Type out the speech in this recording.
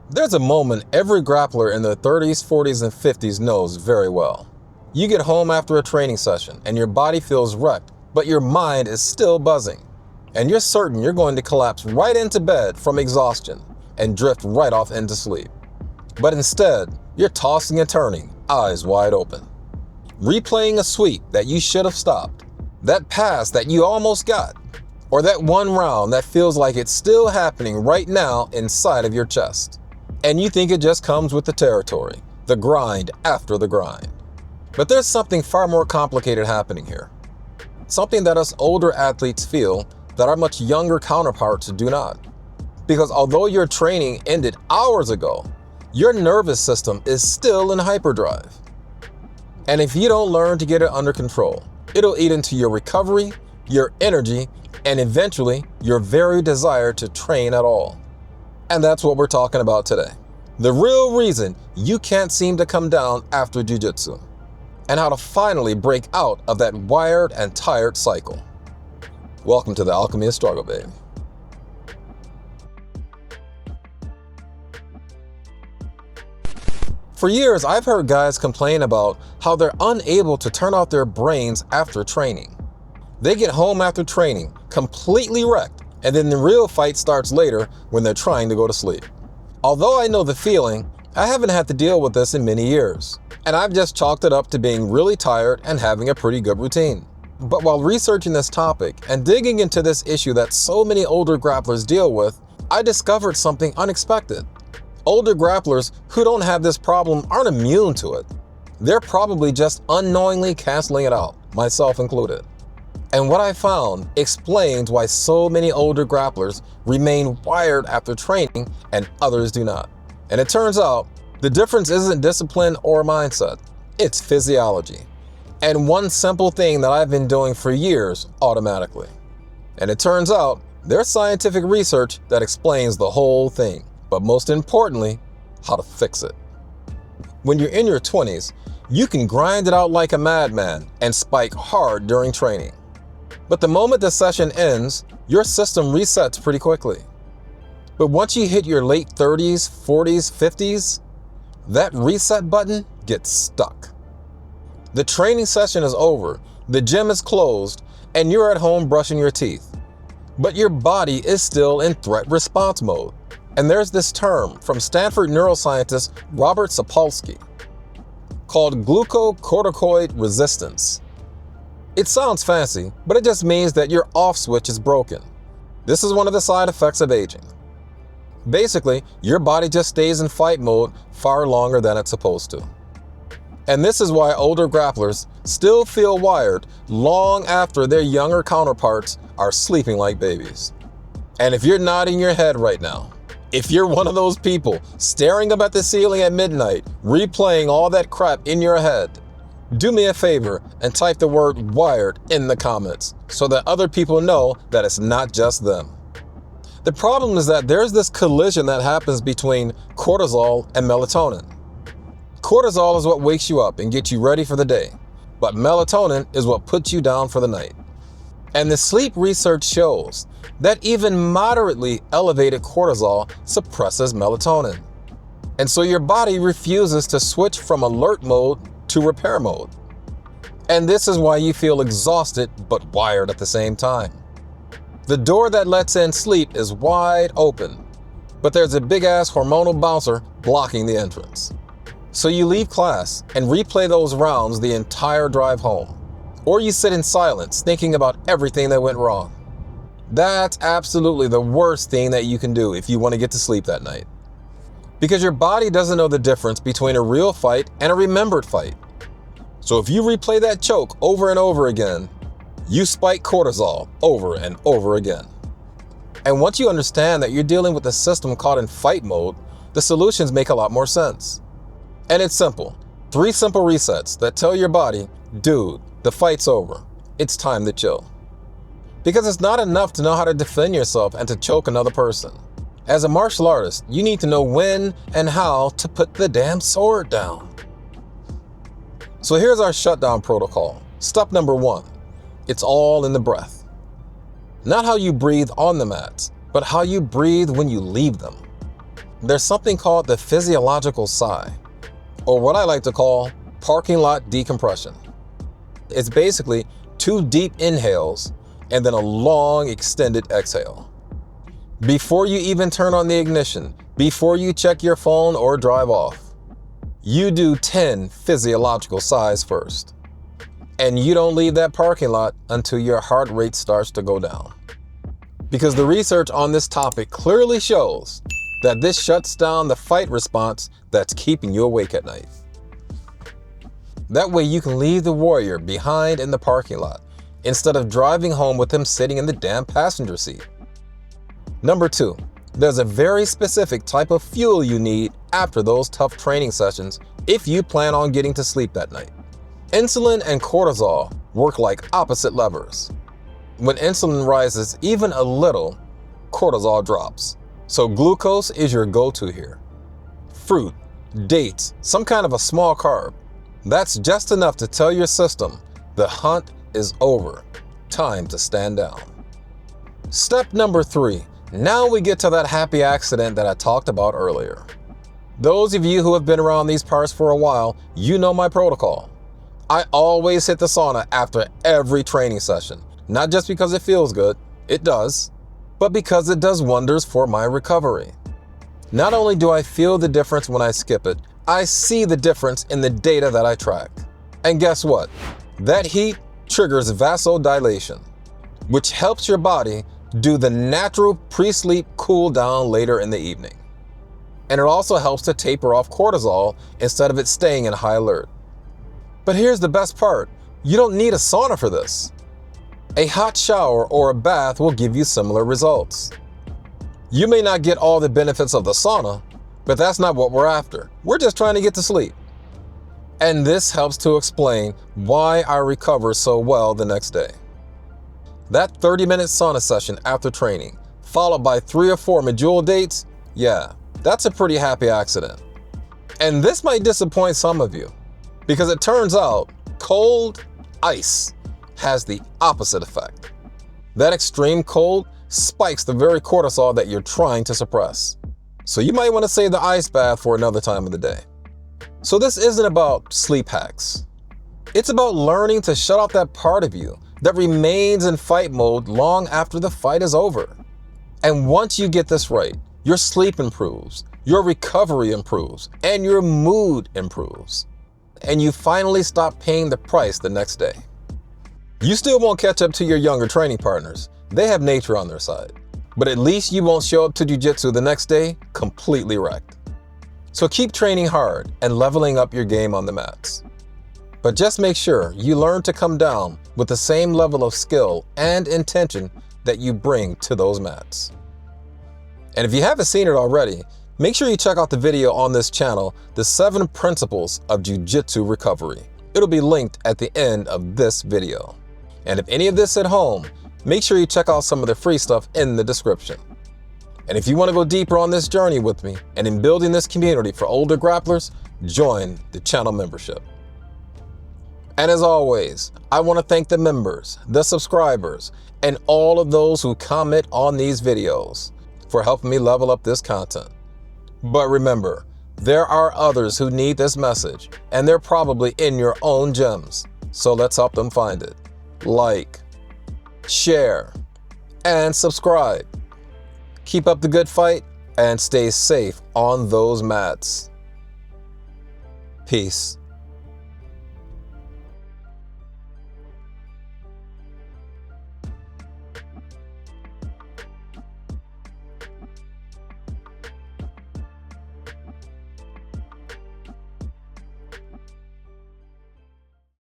There's a moment every grappler in their 30s, 40s, and 50s knows very well. You get home after a training session and your body feels wrecked, but your mind is still buzzing. And you're certain you're going to collapse right into bed from exhaustion and drift right off into sleep. But instead, you're tossing and turning, eyes wide open. Replaying a sweep that you should have stopped, that pass that you almost got, or that one round that feels like it's still happening right now inside of your chest. And you think it just comes with the territory, the grind after the grind. But there's something far more complicated happening here. Something that us older athletes feel that our much younger counterparts do not. Because although your training ended hours ago, your nervous system is still in hyperdrive. And if you don't learn to get it under control, it'll eat into your recovery, your energy, and eventually your very desire to train at all. And that's what we're talking about today. The real reason you can't seem to come down after Jiu Jitsu, and how to finally break out of that wired and tired cycle. Welcome to the Alchemy of Struggle, babe. For years, I've heard guys complain about how they're unable to turn off their brains after training. They get home after training, completely wrecked, and then the real fight starts later when they're trying to go to sleep. Although I know the feeling, I haven't had to deal with this in many years, and I've just chalked it up to being really tired and having a pretty good routine. But while researching this topic and digging into this issue that so many older grapplers deal with, I discovered something unexpected. Older grapplers who don't have this problem aren't immune to it. They're probably just unknowingly canceling it out, myself included. And what I found explains why so many older grapplers remain wired after training and others do not. And it turns out the difference isn't discipline or mindset, it's physiology. And one simple thing that I've been doing for years automatically. And it turns out there's scientific research that explains the whole thing, but most importantly, how to fix it. When you're in your 20s, you can grind it out like a madman and spike hard during training. But the moment the session ends, your system resets pretty quickly. But once you hit your late 30s, 40s, 50s, that reset button gets stuck. The training session is over, the gym is closed, and you're at home brushing your teeth. But your body is still in threat response mode. And there's this term from Stanford neuroscientist Robert Sapolsky called glucocorticoid resistance. It sounds fancy, but it just means that your off switch is broken. This is one of the side effects of aging. Basically, your body just stays in fight mode far longer than it's supposed to. And this is why older grapplers still feel wired long after their younger counterparts are sleeping like babies. And if you're nodding your head right now, if you're one of those people staring up at the ceiling at midnight, replaying all that crap in your head, do me a favor and type the word wired in the comments so that other people know that it's not just them. The problem is that there's this collision that happens between cortisol and melatonin. Cortisol is what wakes you up and gets you ready for the day, but melatonin is what puts you down for the night. And the sleep research shows that even moderately elevated cortisol suppresses melatonin. And so your body refuses to switch from alert mode to repair mode. And this is why you feel exhausted but wired at the same time. The door that lets in sleep is wide open, but there's a big ass hormonal bouncer blocking the entrance. So you leave class and replay those rounds the entire drive home. Or you sit in silence thinking about everything that went wrong. That's absolutely the worst thing that you can do if you want to get to sleep that night. Because your body doesn't know the difference between a real fight and a remembered fight. So if you replay that choke over and over again, you spike cortisol over and over again. And once you understand that you're dealing with a system caught in fight mode, the solutions make a lot more sense. And it's simple. 3 simple resets that tell your body, dude, the fight's over. It's time to chill. Because it's not enough to know how to defend yourself and to choke another person. As a martial artist, you need to know when and how to put the damn sword down. So here's our shutdown protocol. Step number 1. It's all in the breath. Not how you breathe on the mats, but how you breathe when you leave them. there's something called the physiological sigh, or what I like to call parking lot decompression. It's basically 2 deep inhales and then a long extended exhale. Before you even turn on the ignition, before you check your phone or drive off, you do 10 physiological sighs first. And you don't leave that parking lot until your heart rate starts to go down. Because the research on this topic clearly shows that this shuts down the fight response that's keeping you awake at night. That way you can leave the warrior behind in the parking lot instead of driving home with him sitting in the damn passenger seat. Number 2, there's a very specific type of fuel you need after those tough training sessions if you plan on getting to sleep that night. Insulin and cortisol work like opposite levers. When insulin rises even a little, cortisol drops. So glucose is your go-to here. Fruit, dates, some kind of a small carb. That's just enough to tell your system the hunt is over. Time to stand down. Step number 3. Now we get to that happy accident that I talked about earlier. Those of you who have been around these parts for a while, you know my protocol. I always hit the sauna after every training session, not just because it feels good, it does, but because it does wonders for my recovery. Not only do I feel the difference when I skip it, I see the difference in the data that I track. And guess what? That heat triggers vasodilation, which helps your body do the natural pre-sleep cool down later in the evening. And it also helps to taper off cortisol instead of it staying in high alert. But here's the best part. You don't need a sauna for this. A hot shower or a bath will give you similar results. You may not get all the benefits of the sauna, but that's not what we're after. We're just trying to get to sleep. And this helps to explain why I recover so well the next day. That 30-minute sauna session after training, followed by 3 or 4 medjool dates, yeah, that's a pretty happy accident. And this might disappoint some of you, because it turns out cold ice has the opposite effect. That extreme cold spikes the very cortisol that you're trying to suppress. So you might want to save the ice bath for another time of the day. So this isn't about sleep hacks. It's about learning to shut off that part of you that remains in fight mode long after the fight is over. And once you get this right, your sleep improves, your recovery improves, and your mood improves. And you finally stop paying the price the next day. You still won't catch up to your younger training partners. They have nature on their side. But at least you won't show up to Jiu Jitsu the next day completely wrecked. So keep training hard and leveling up your game on the mats. But just make sure you learn to come down with the same level of skill and intention that you bring to those mats. And if you haven't seen it already, make sure you check out the video on this channel, The 7 Principles of Jiu Jitsu Recovery. It'll be linked at the end of this video. And if any of this hit home, make sure you check out some of the free stuff in the description. And if you want to go deeper on this journey with me and in building this community for older grapplers, join the channel membership. And as always, I want to thank the members, the subscribers, and all of those who comment on these videos for helping me level up this content. But remember, there are others who need this message, and they're probably in your own gyms. So let's help them find it. Like, share, and subscribe. Keep up the good fight and stay safe on those mats. Peace.